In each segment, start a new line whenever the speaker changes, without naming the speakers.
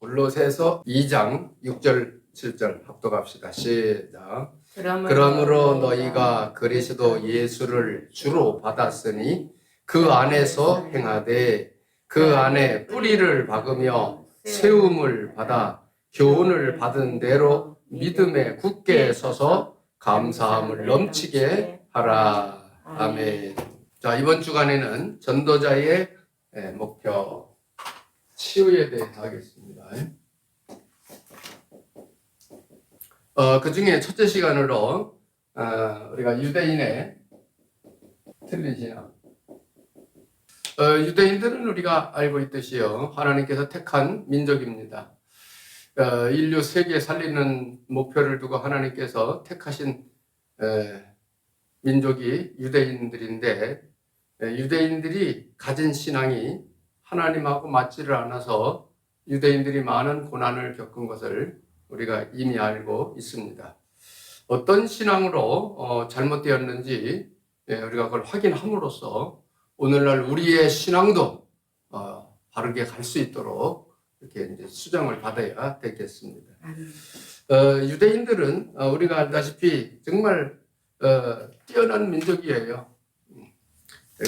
골로새서 2장 6절 7절 합독합시다. 시작. 그러므로 너희가 그리스도 예수를 주로 받았으니 그 안에서 행하되 그 안에 뿌리를 박으며 세움을 받아 교훈을 받은 대로 믿음에 굳게 서서 감사함을 넘치게 하라. 아멘. 자, 이번 주간에는 전도자의 목표 치유에 대해서 하겠습니다. 그 중에 첫째 시간으로 우리가 유대인의 틀린 신앙. 유대인들은 우리가 알고 있듯이요, 하나님께서 택한 민족입니다. 인류 세계 살리는 목표를 두고 하나님께서 택하신 민족이 유대인들인데, 유대인들이 가진 신앙이 하나님하고 맞지를 않아서 유대인들이 많은 고난을 겪은 것을 우리가 이미 알고 있습니다. 어떤 신앙으로 잘못되었는지 우리가 그걸 확인함으로써 오늘날 우리의 신앙도 바르게 갈 수 있도록 이렇게 이제 수정을 받아야 되겠습니다. 유대인들은 우리가 알다시피 정말 뛰어난 민족이에요.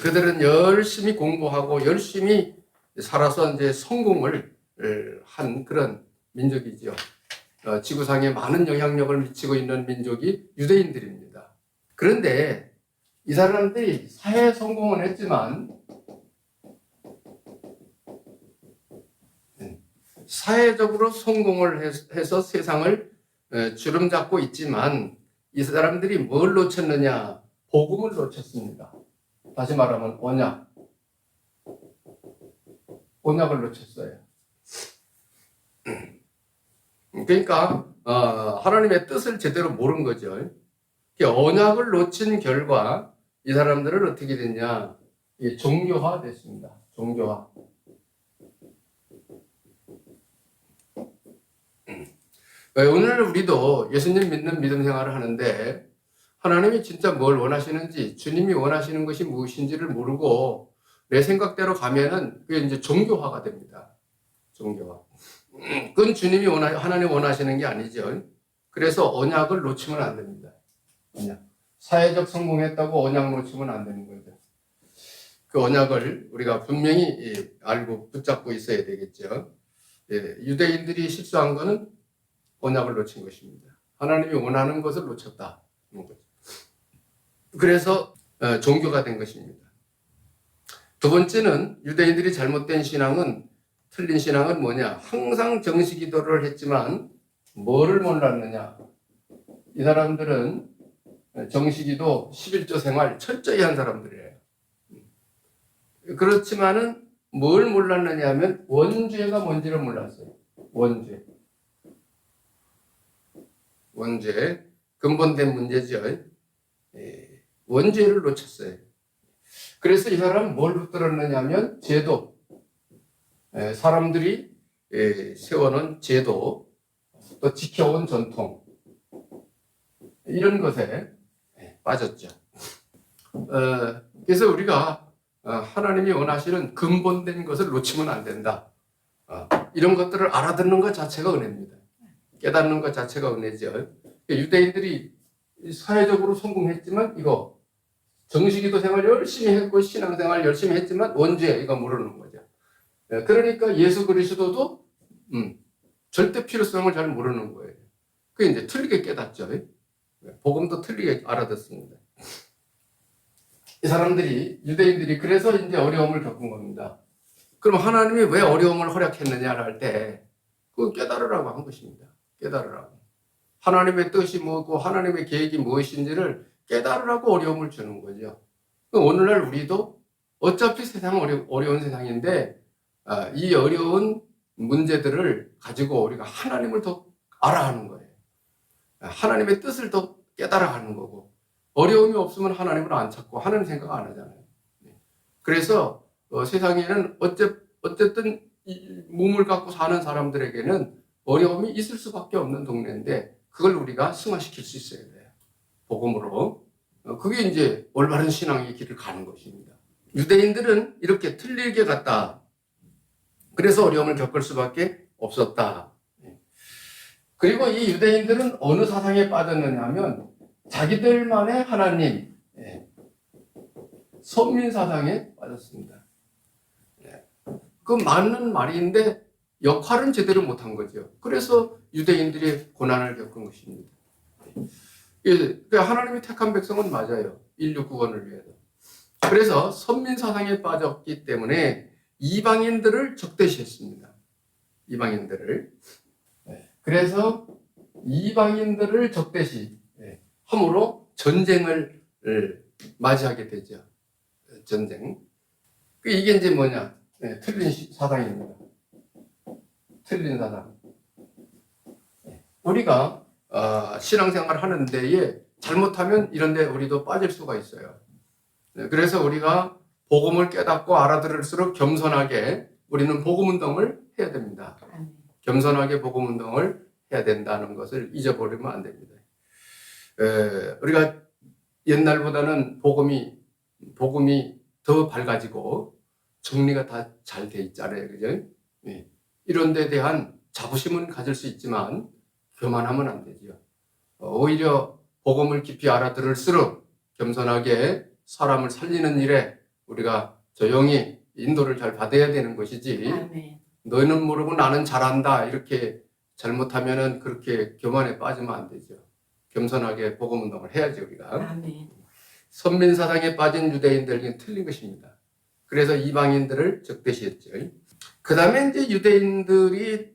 그들은 열심히 공부하고 열심히 살아서 이제 성공을 한 그런 민족이죠. 지구상에 많은 영향력을 미치고 있는 민족이 유대인들입니다. 그런데 이 사람들이 사회 성공은 했지만 사회적으로 성공을 해서 세상을 주름잡고 있지만 이 사람들이 뭘 놓쳤느냐? 복음을 놓쳤습니다. 다시 말하면 언약을 놓쳤어요. 그러니까 하나님의 뜻을 제대로 모른 거죠. 언약을 놓친 결과 이 사람들은 어떻게 됐냐? 종교화 됐습니다. 종교화. 오늘 우리도 예수님 믿는 믿음 생활을 하는데 하나님이 진짜 뭘 원하시는지, 주님이 원하시는 것이 무엇인지를 모르고 내 생각대로 가면은 그게 이제 종교화가 됩니다. 종교화. 그건 주님이 하나님 원하시는 게 아니죠. 그래서 언약을 놓치면 안 됩니다. 언약. 사회적 성공했다고 언약 놓치면 안 되는 거죠. 그 언약을 우리가 분명히 알고 붙잡고 있어야 되겠죠. 유대인들이 실수한 것은 언약을 놓친 것입니다. 하나님이 원하는 것을 놓쳤다. 그래서 종교가 된 것입니다. 두 번째는 유대인들이 잘못된 신앙은, 틀린 신앙은 뭐냐? 항상 정식 기도를 했지만 뭐를 몰랐느냐? 이 사람들은 정식 기도, 11조 생활 철저히 한 사람들이에요. 그렇지만은 뭘 몰랐느냐 하면 원죄가 뭔지를 몰랐어요. 원죄. 근본된 문제죠. 원죄를 놓쳤어요. 그래서 이 사람은 뭘 붙들었느냐 하면 제도. 사람들이 세워놓은 제도, 또 지켜온 전통, 이런 것에 빠졌죠. 그래서 우리가 하나님이 원하시는 근본된 것을 놓치면 안 된다. 이런 것들을 알아듣는 것 자체가 은혜입니다. 깨닫는 것 자체가 은혜죠. 유대인들이 사회적으로 성공했지만 이거 정식기도 생활 열심히 했고 신앙생활 열심히 했지만 원죄 이거 모르는 거죠. 그러니까 예수 그리스도도 절대 필요성을 잘 모르는 거예요. 그게 이제 틀리게 깨닫죠. 복음도 틀리게 알아듣습니다. 이 사람들이, 유대인들이 그래서 이제 어려움을 겪은 겁니다. 그럼 하나님이 왜 어려움을 허락했느냐를 할 때 그거 깨달으라고 한 것입니다. 깨달으라고. 하나님의 뜻이 뭐고 하나님의 계획이 무엇인지를 깨달으라고 어려움을 주는 거죠. 오늘날 우리도 어차피 세상은 어려운 세상인데 이 어려운 문제들을 가지고 우리가 하나님을 더 알아가는 거예요. 하나님의 뜻을 더 깨달아가는 거고, 어려움이 없으면 하나님을 안 찾고 하나님 생각 안 하잖아요. 그래서 세상에는 어쨌든 이 몸을 갖고 사는 사람들에게는 어려움이 있을 수밖에 없는 동네인데 그걸 우리가 승화시킬 수 있어야 돼요. 복음으로. 그게 이제 올바른 신앙의 길을 가는 것입니다. 유대인들은 이렇게 틀리게 갔다. 그래서 어려움을 겪을 수밖에 없었다. 그리고 이 유대인들은 어느 사상에 빠졌느냐 하면 자기들만의 하나님, 선민 사상에 빠졌습니다. 그 맞는 말인데 역할은 제대로 못한 거죠. 그래서 유대인들이 고난을 겪은 것입니다. 하나님이 택한 백성은 맞아요. 인류 구원을 위해서. 그래서 선민 사상에 빠졌기 때문에 이방인들을 적대시했습니다. 이방인들을. 그래서 이방인들을 적대시 함으로 전쟁을 맞이하게 되죠. 전쟁. 이게 이제 뭐냐? 틀린 사상입니다. 틀린 사상. 우리가 신앙생활 하는 데에 잘못하면 이런 데 우리도 빠질 수가 있어요. 그래서 우리가 복음을 깨닫고 알아들을수록 겸손하게 우리는 복음운동을 해야 됩니다. 겸손하게 복음운동을 해야 된다는 것을 잊어버리면 안 됩니다. 우리가 옛날보다는 복음이 더 밝아지고 정리가 다 잘 돼 있잖아요. 그죠? 이런 데 대한 자부심은 가질 수 있지만 교만하면 안 되죠. 오히려 복음을 깊이 알아들을수록 겸손하게 사람을 살리는 일에 우리가 조용히 인도를 잘 받아야 되는 것이지. 아멘. 너희는 모르고 나는 잘한다 이렇게 잘못하면은 그렇게 교만에 빠지면 안 되죠. 겸손하게 복음 운동을 해야지 우리가. 아멘. 선민 사상에 빠진 유대인들은 틀린 것입니다. 그래서 이방인들을 적대시했죠. 그 다음에 이제 유대인들이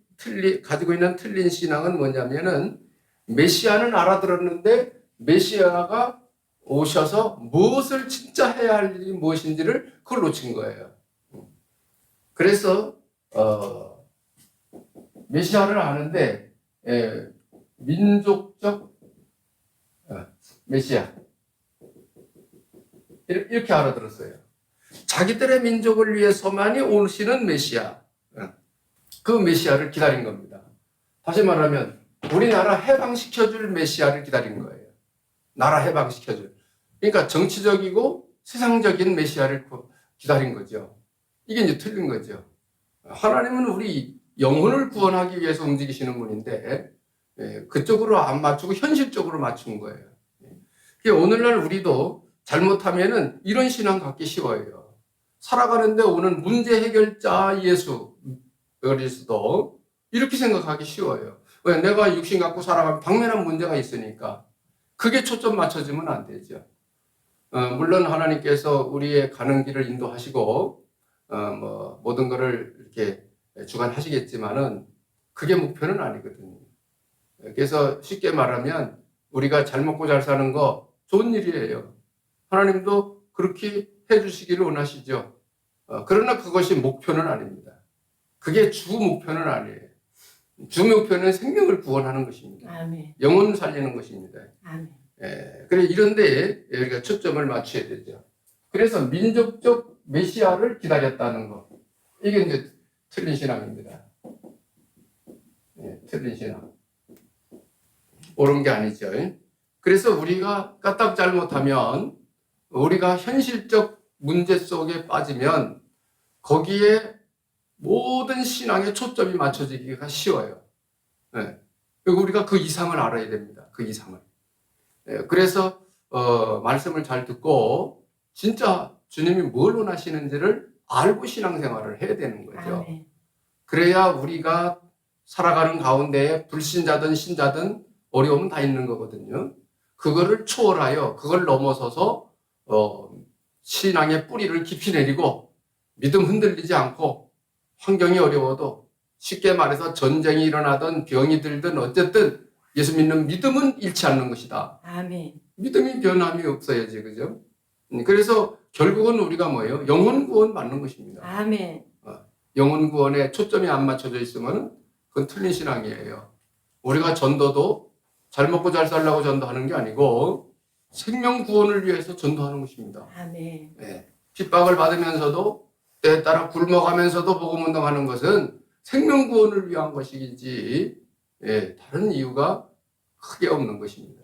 가지고 있는 틀린 신앙은 뭐냐면은 메시아는 알아들었는데 메시아가 오셔서 무엇을 진짜 해야 할 일이 무엇인지를 그걸 놓친 거예요. 그래서 메시아를 아는데 민족적 메시아 이렇게 알아들었어요. 자기들의 민족을 위해서만이 오시는 메시아, 그 메시아를 기다린 겁니다. 다시 말하면 우리나라 해방시켜줄 메시아를 기다린 거예요. 나라 해방시켜줄. 그러니까 정치적이고 세상적인 메시아를 기다린 거죠. 이게 이제 틀린 거죠. 하나님은 우리 영혼을 구원하기 위해서 움직이시는 분인데 그쪽으로 안 맞추고 현실적으로 맞춘 거예요. 오늘날 우리도 잘못하면은 이런 신앙 갖기 쉬워요. 살아가는데 오는 문제 해결자 예수 그리스도 이렇게 생각하기 쉬워요. 왜? 내가 육신 갖고 살아가면 당면한 문제가 있으니까 그게 초점 맞춰지면 안 되죠. 물론 하나님께서 우리의 가는 길을 인도하시고 모든 것을 이렇게 주관하시겠지만은 그게 목표는 아니거든요. 그래서 쉽게 말하면 우리가 잘 먹고 잘 사는 거 좋은 일이에요. 하나님도 그렇게 해주시기를 원하시죠. 그러나 그것이 목표는 아닙니다. 그게 주 목표는 아니에요. 주 목표는 생명을 구원하는 것입니다. 아멘. 영혼을 살리는 것입니다. 아멘. 그래 이런데 우리가 초점을 맞춰야 되죠. 그래서 민족적 메시아를 기다렸다는 것. 이게 이제 틀린 신앙입니다. 틀린 신앙. 옳은 게 아니죠. 그래서 우리가 까딱 잘못하면 우리가 현실적 문제 속에 빠지면 거기에 모든 신앙의 초점이 맞춰지기가 쉬워요. 그리고 우리가 그 이상을 알아야 됩니다. 그 이상을. 그래서 말씀을 잘 듣고 진짜 주님이 뭘 원하시는지를 알고 신앙생활을 해야 되는 거죠. 그래야 우리가 살아가는 가운데에 불신자든 신자든 어려움은 다 있는 거거든요. 그거를 초월하여 그걸 넘어서서 신앙의 뿌리를 깊이 내리고 믿음 흔들리지 않고 환경이 어려워도 쉽게 말해서 전쟁이 일어나든 병이 들든 어쨌든 예수 믿는 믿음은 잃지 않는 것이다. 아멘. 믿음이 변함이 없어야지, 그죠? 그래서 결국은 우리가 뭐예요? 영혼 구원 받는 것입니다. 아멘. 영혼 구원에 초점이 안 맞춰져 있으면 그건 틀린 신앙이에요. 우리가 전도도 잘 먹고 잘 살라고 전도하는 게 아니고 생명 구원을 위해서 전도하는 것입니다. 아멘. 핍박을 받으면서도 때에 따라 굶어가면서도 복음 운동하는 것은 생명 구원을 위한 것이지 다른 이유가 크게 없는 것입니다.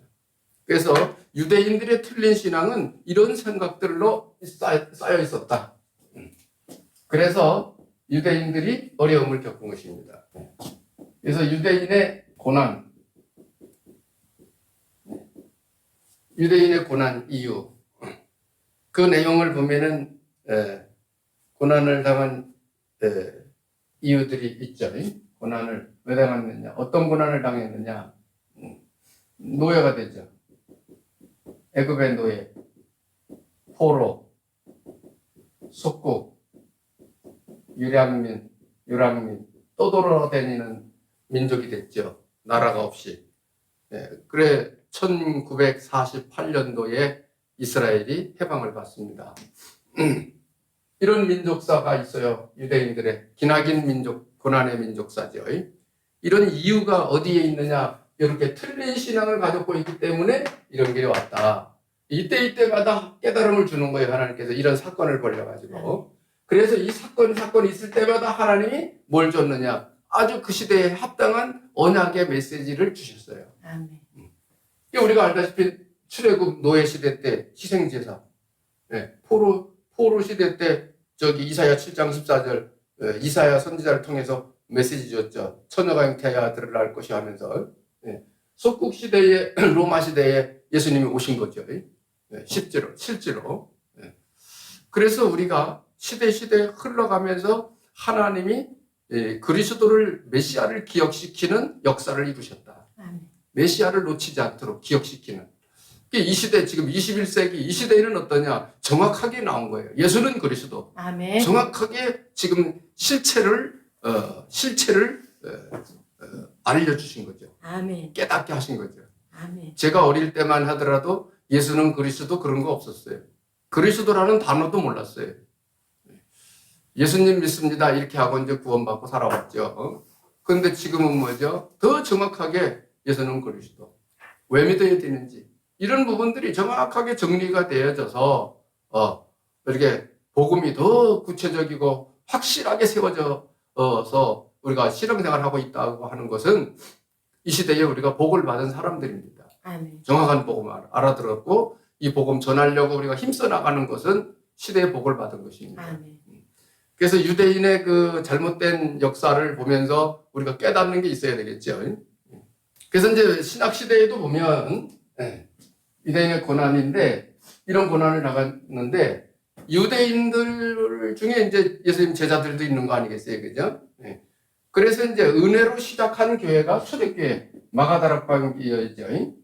그래서 유대인들의 틀린 신앙은 이런 생각들로 쌓여 있었다. 그래서 유대인들이 어려움을 겪은 것입니다. 그래서 유대인의 고난, 이유, 그 내용을 보면은 고난을 당한 이유들이 있죠. 고난을 왜 당했느냐, 어떤 고난을 당했느냐, 노예가 되죠. 애굽의 노예, 포로, 속국, 유랑민, 떠돌아다니는 민족이 됐죠. 나라가 없이. 그래 1948년도에 이스라엘이 해방을 받습니다. 이런 민족사가 있어요. 유대인들의 기나긴 민족, 고난의 민족사죠. 이런 이유가 어디에 있느냐, 이렇게 틀린 신앙을 가지고 있기 때문에 이런 길이 왔다. 이때마다 깨달음을 주는 거예요. 하나님께서 이런 사건을 벌려가지고. 그래서 이 사건이 있을 때마다 하나님이 뭘 줬느냐, 아주 그 시대에 합당한 언약의 메시지를 주셨어요.
아멘.
우리가 알다시피 출애굽 노예 시대 때 희생제사, 포로 시대 때 이사야 7장 14절 이사야 선지자를 통해서 메시지 줬죠. 처녀가 잉태하여 아들을 낳을 것이 하면서. 속국 시대에, 로마 시대에 예수님이 오신 거죠. 실제로. 그래서 우리가 시대 흘러가면서 하나님이 그리스도를, 메시아를 기억시키는 역사를 이루셨다.
아멘.
메시아를 놓치지 않도록 기억시키는. 이 시대, 지금 21세기 이 시대에는 어떠냐, 정확하게 나온 거예요. 예수는 그리스도.
아멘.
정확하게 지금 실체를 알려주신 거죠.
아멘.
깨닫게 하신 거죠.
아멘.
제가 어릴 때만 하더라도 예수는 그리스도 그런 거 없었어요. 그리스도라는 단어도 몰랐어요. 예수님 믿습니다 이렇게 하고 이제 구원받고 살아왔죠. 그런데 지금은 뭐죠? 더 정확하게 예수는 그리스도. 왜 믿어야 되는지. 이런 부분들이 정확하게 정리가 되어져서 이렇게 복음이 더 구체적이고 확실하게 세워져서 우리가 신앙생활을 하고 있다고 하는 것은 이 시대에 우리가 복을 받은 사람들입니다.
아멘.
정확한 복음을 알아들었고 이 복음 전하려고 우리가 힘써 나가는 것은 시대의 복을 받은 것입니다.
아멘.
그래서 유대인의 그 잘못된 역사를 보면서 우리가 깨닫는 게 있어야 되겠죠. 그래서 이제 신학 시대에도 보면 유대인의 고난인데, 이런 고난을 나갔는데 유대인들 중에 이제 예수님 제자들도 있는 거 아니겠어요, 그죠? 그래서 이제 은혜로 시작한 교회가 초대교회, 마가다락방이었죠.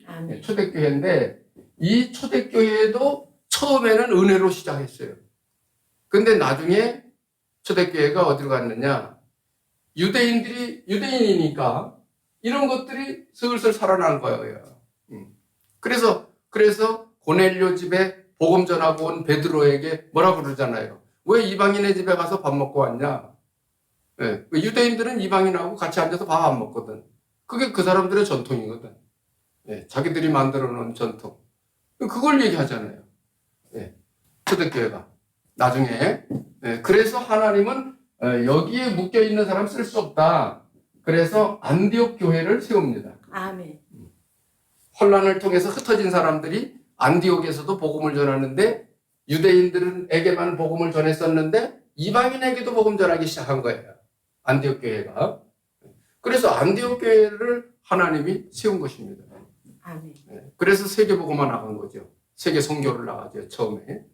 초대교회인데 이 초대교회도 처음에는 은혜로 시작했어요. 근데 나중에 초대교회가 어디로 갔느냐, 유대인이니까 이런 것들이 슬슬 살아난 거예요. 그래서 고넬료 집에 복음 전하고 온 베드로에게 뭐라 그러잖아요. 왜 이방인의 집에 가서 밥 먹고 왔냐? 유대인들은 이방인하고 같이 앉아서 밥 안 먹거든. 그게 그 사람들의 전통이거든. 자기들이 만들어 놓은 전통. 그걸 얘기하잖아요. 초대교회가. 나중에. 그래서 하나님은 여기에 묶여 있는 사람 쓸 수 없다. 그래서 안디옥 교회를 세웁니다.
아멘.
혼란을 통해서 흩어진 사람들이 안디옥에서도 복음을 전하는데, 유대인들에게만 복음을 전했었는데 이방인에게도 복음 전하기 시작한 거예요. 안디옥 교회가. 그래서 안디옥 교회를 하나님이 세운 것입니다.
아멘.
그래서 세계 복음만 나간 거죠. 세계 선교를 나가죠, 처음에.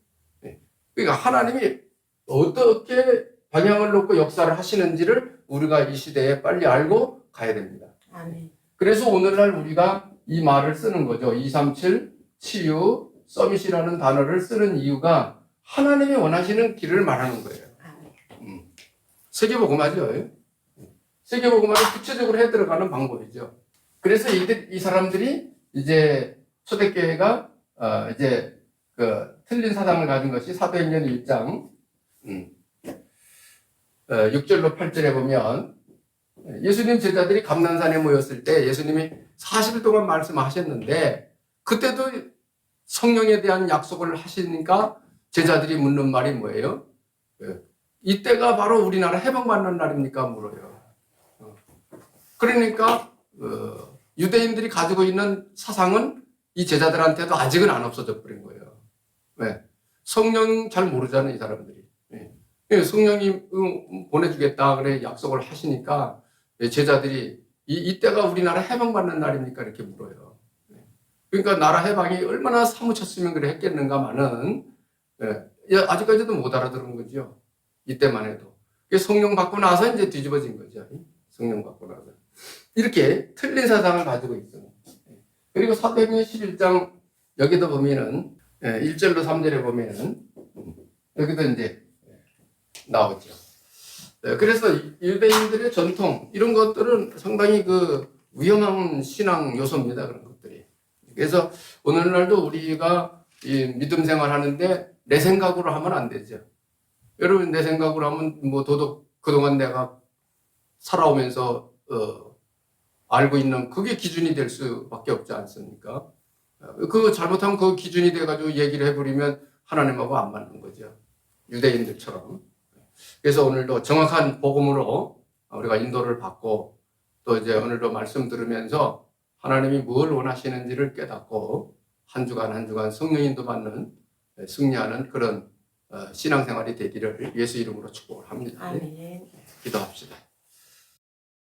그러니까 하나님이 어떻게 방향을 놓고 역사를 하시는지를 우리가 이 시대에 빨리 알고 가야 됩니다.
아멘.
그래서 오늘날 우리가 이 말을 쓰는 거죠. 237 치유 서밋이라는 단어를 쓰는 이유가 하나님이 원하시는 길을 말하는 거예요.
아멘.
세계복음화죠. 세계복음화를 구체적으로 해 들어가는 방법이죠. 그래서 이 사람들이 이제 초대교회가 이제 그 틀린 사상을 가진 것이 사도행전 1장 6절로 8절에 보면, 예수님 제자들이 감난산에 모였을 때 예수님이 40일 동안 말씀하셨는데 그때도 성령에 대한 약속을 하시니까 제자들이 묻는 말이 뭐예요? 이때가 바로 우리나라 해방받는 날입니까? 물어요. 그러니까 유대인들이 가지고 있는 사상은 이 제자들한테도 아직은 안 없어져 버린 거예요. 왜? 성령 잘 모르잖아요, 이 사람들이. 성령님 보내주겠다 그래 약속을 하시니까 제자들이 이때가 우리나라 해방받는 날입니까? 이렇게 물어요. 그러니까 나라 해방이 얼마나 사무쳤으면 그래 했겠는가마는 아직까지도 못 알아들은 거죠. 이때만 해도. 성령 받고 나서 이제 뒤집어진 거죠. 성령 받고 나서. 이렇게 틀린 사상을 가지고 있습니다. 그리고 사도행전 11장 여기도 보면은 1절로 3절에 보면은 여기도 이제 나오죠. 그래서 유대인들의 전통 이런 것들은 상당히 그 위험한 신앙 요소입니다. 그런 것들이. 그래서 오늘날도 우리가 이 믿음 생활하는데 내 생각으로 하면 안 되죠. 여러분 내 생각으로 하면 뭐 도덕 그동안 내가 살아오면서 알고 있는 그게 기준이 될 수밖에 없지 않습니까? 그거 잘못하면 그 기준이 돼가지고 얘기를 해버리면 하나님하고 안 맞는 거죠. 유대인들처럼. 그래서 오늘도 정확한 복음으로 우리가 인도를 받고 또 이제 오늘도 말씀 들으면서 하나님이 뭘 원하시는지를 깨닫고 한 주간 한 주간 성령 인도 받는 승리하는 그런 신앙생활이 되기를 예수 이름으로 축복을 합니다.
아멘.
기도합시다.